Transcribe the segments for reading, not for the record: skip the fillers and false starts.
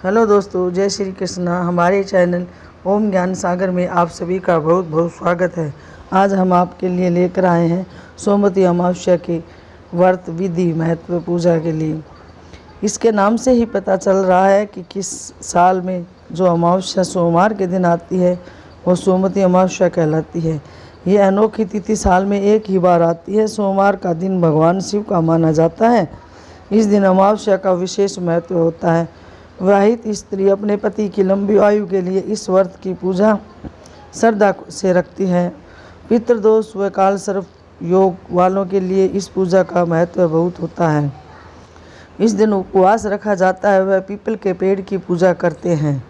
Hello दोस्तों, जय श्री कृष्ण। हमारे चैनल ओम ज्ञान सागर में आप सभी का बहुत बहुत स्वागत है। आज हम आपके लिए लेकर आए हैं सोमवती अमावस्या के व्रत विधि महत्व पूजा के लिए। इसके नाम से ही पता चल रहा है कि किस साल में जो अमावस्या सोमवार के दिन आती है वो सोमवती अमावस्या कहलाती है। ये अनोखी तिथि साल में एक ही बार आती है। सोमवार का दिन भगवान शिव का माना जाता है। इस दिन अमावस्या का विशेष महत्व होता है। विवाहित स्त्री अपने पति की लंबी आयु के लिए इस व्रत की पूजा श्रद्धा से रखती है। पितृदोष व काल सर्प योग वालों के लिए इस पूजा का महत्व बहुत होता है। इस दिन उपवास रखा जाता है। वह पीपल के पेड़ की पूजा करते हैं।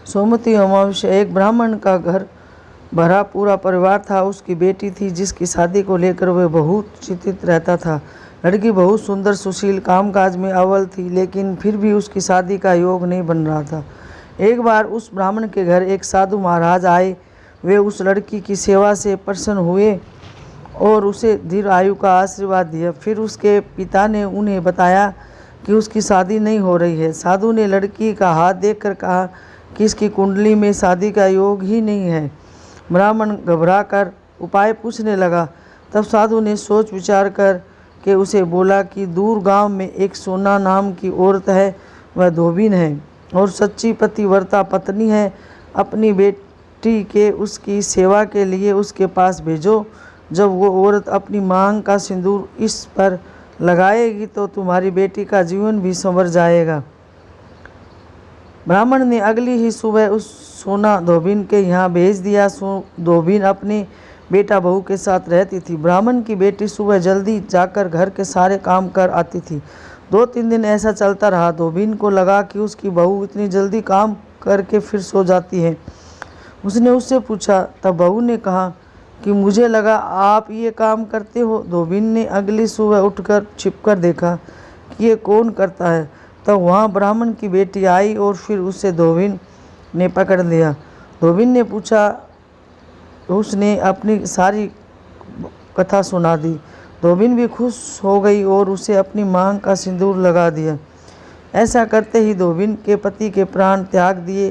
सोमवती अमावस्या एक ब्राह्मण का घर भरा पूरा परिवार था। उसकी बेटी थी जिसकी शादी को लेकर वह बहुत चिंतित रहता था। लड़की बहुत सुंदर, सुशील, कामकाज में अव्वल थी, लेकिन फिर भी उसकी शादी का योग नहीं बन रहा था। एक बार उस ब्राह्मण के घर एक साधु महाराज आए। वे उस लड़की की सेवा से प्रसन्न हुए और उसे दीर्घ आयु का आशीर्वाद दिया। फिर उसके पिता ने उन्हें बताया कि उसकी शादी नहीं हो रही है। साधु ने लड़की का हाथ देखकर कहा कि इसकी कुंडली में शादी का योग ही नहीं है। ब्राह्मण घबराकर उपाय पूछने लगा। तब साधु ने सोच विचार कर के उसे बोला कि दूर गांव में एक सोना नाम की औरत है। वह धोबिन है और सच्ची पतिव्रता पत्नी है। अपनी बेटी के उसकी सेवा के लिए उसके पास भेजो। जब वो औरत अपनी मांग का सिंदूर इस पर लगाएगी तो तुम्हारी बेटी का जीवन भी संवर जाएगा। ब्राह्मण ने अगली ही सुबह उस सोना धोबिन के यहाँ भेज दिया। धोबिन अपने बेटा बहू के साथ रहती थी। ब्राह्मण की बेटी सुबह जल्दी जाकर घर के सारे काम कर आती थी। 2-3 दिन ऐसा चलता रहा। धोबिन को लगा कि उसकी बहू इतनी जल्दी काम करके फिर सो जाती है। उसने उससे पूछा। तब बहू ने कहा कि मुझे लगा आप ये काम करते हो। धोबिन ने अगली सुबह उठकर छिपकर देखा कि ये कौन करता है। तब वहाँ ब्राह्मण की बेटी आई और फिर उसे धोबिन ने पकड़ लिया। धोबिन ने पूछा। उसने अपनी सारी कथा सुना दी। धोबिन भी खुश हो गई और उसे अपनी मांग का सिंदूर लगा दिया। ऐसा करते ही धोबिन के पति के प्राण त्याग दिए।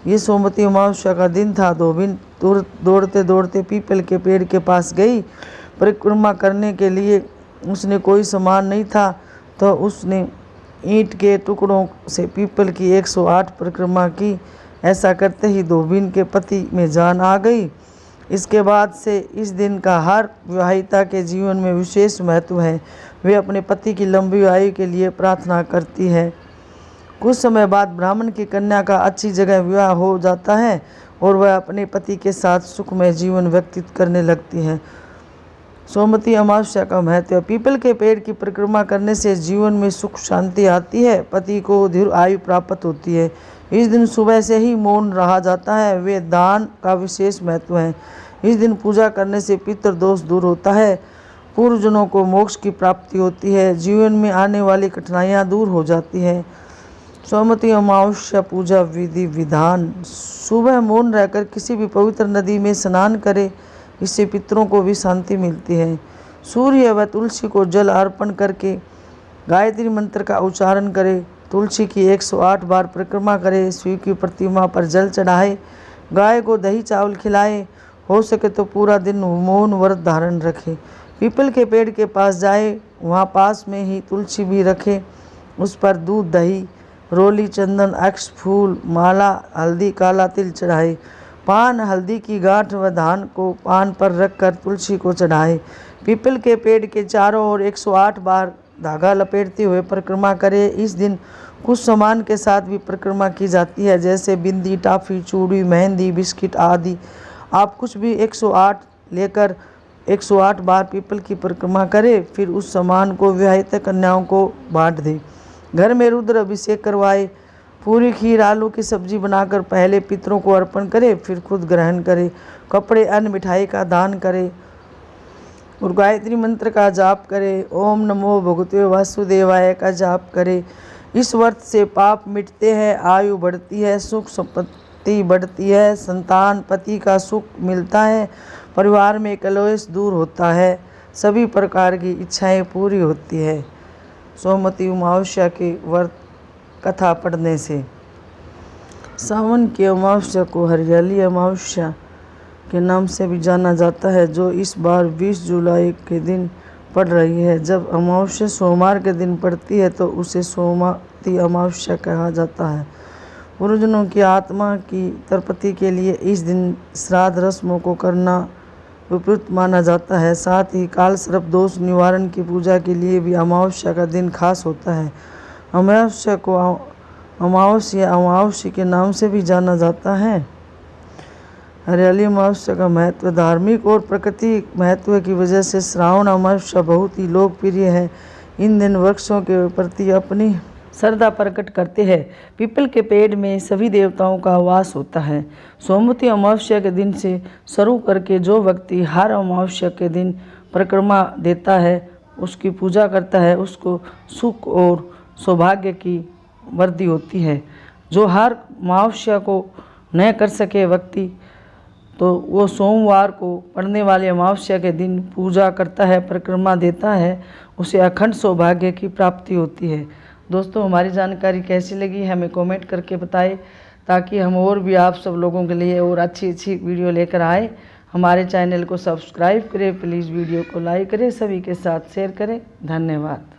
ये सोमवती अमावस्या का दिन था। धोबिन दौड़ते दौड़ते पीपल के पेड़ के पास गई। परिक्रमा करने के लिए उसने कोई सामान नहीं था तो उसने ईंट के टुकड़ों से पीपल की 108 परिक्रमा की। ऐसा करते ही धोबिन के पति में जान आ गई। इसके बाद से इस दिन का हर विवाहिता के जीवन में विशेष महत्व है। वे अपने पति की लंबी आयु के लिए प्रार्थना करती है। कुछ समय बाद ब्राह्मण की कन्या का अच्छी जगह विवाह हो जाता है और वह अपने पति के साथ सुखमय जीवन व्यतीत करने लगती है। सोमवती अमावस्या का महत्व। पीपल के पेड़ की परिक्रमा करने से जीवन में सुख शांति आती है। पति को दीर्घ आयु प्राप्त होती है। इस दिन सुबह से ही मौन रहा जाता है। वे दान का विशेष महत्व है। इस दिन पूजा करने से पितृदोष दूर होता है। पूर्वजनों को मोक्ष की प्राप्ति होती है। जीवन में आने वाली कठिनाइयाँ दूर हो जाती है। सोमवती अमावस्या पूजा विधि विधान। सुबह मौन रहकर किसी भी पवित्र नदी में स्नान करें। इससे पितरों को भी शांति मिलती है। सूर्य व तुलसी को जल अर्पण करके गायत्री मंत्र का उच्चारण करें। तुलसी की 108 बार परिक्रमा करें। शिव की प्रतिमा पर जल चढ़ाए। गाय को दही चावल खिलाएं। हो सके तो पूरा दिन मौन व्रत धारण रखें। पीपल के पेड़ के पास जाए। वहाँ पास में ही तुलसी भी रखें। उस पर दूध, दही, रोली, चंदन, अक्ष, फूल, माला, हल्दी, काला तिल चढ़ाए। पान, हल्दी की गांठ व धान को पान पर रखकर तुलसी को चढ़ाए। पीपल के पेड़ के चारों ओर 108 बार धागा लपेटते हुए परिक्रमा करें। इस दिन कुछ सामान के साथ भी परिक्रमा की जाती है, जैसे बिंदी, टॉफी, चूड़ी, मेहंदी, बिस्किट आदि। आप कुछ भी 108 लेकर 108 बार पीपल की परिक्रमा करें। फिर उस सामान को विवाहित कन्याओं को बांट दें। घर में रुद्र अभिषेक करवाए। पूरी, खीर, आलू की सब्जी बनाकर पहले पितरों को अर्पण करें, फिर खुद ग्रहण करें। कपड़े, अन्न, मिठाई का दान करें और गायत्री मंत्र का जाप करें। ओम नमो भगवते वासुदेवाय का जाप करें। इस व्रत से पाप मिटते हैं, आयु बढ़ती है, सुख संपत्ति बढ़ती है, संतान, पति का सुख मिलता है, परिवार में कलेश दूर होता है, सभी प्रकार की इच्छाएं पूरी होती है। सोमवती अमावस्या के व्रत कथा पढ़ने से। सावन की अमावस्या को हरियाली अमावस्या के नाम से भी जाना जाता है, जो इस बार 20 जुलाई के दिन पड़ रही है। जब अमावस्या सोमवार के दिन पड़ती है तो उसे सोमवती अमावस्या कहा जाता है। पूर्वजों की आत्मा की तृप्ति के लिए इस दिन श्राद्ध रस्मों को करना उपयुक्त माना जाता है। साथ ही काल सर्प दोष निवारण की पूजा के लिए भी अमावस्या का दिन खास होता है। अमावस्या को अमावस्या के नाम से भी जाना जाता है। हरियाली अमावस्या का महत्व धार्मिक और प्राकृतिक महत्व की वजह से श्रावण अमावस्या बहुत ही लोकप्रिय है। इन दिन वृक्षों के प्रति अपनी श्रद्धा प्रकट करते हैं। पीपल के पेड़ में सभी देवताओं का वास होता है। सोमवती अमावस्या के दिन से शुरू करके जो व्यक्ति हर अमावस्या के दिन परिक्रमा देता है, उसकी पूजा करता है, उसको सुख और सौभाग्य की वृद्धि होती है। जो हर अमावस्या को न कर सके व्यक्ति तो वो सोमवार को पड़ने वाले अमावस्या के दिन पूजा करता है, परिक्रमा देता है, उसे अखंड सौभाग्य की प्राप्ति होती है। दोस्तों, हमारी जानकारी कैसी लगी हमें कमेंट करके बताएं, ताकि हम और भी आप सब लोगों के लिए और अच्छी वीडियो लेकर आए। हमारे चैनल को सब्सक्राइब करें, प्लीज़ वीडियो को लाइक करें, सभी के साथ शेयर करें। धन्यवाद।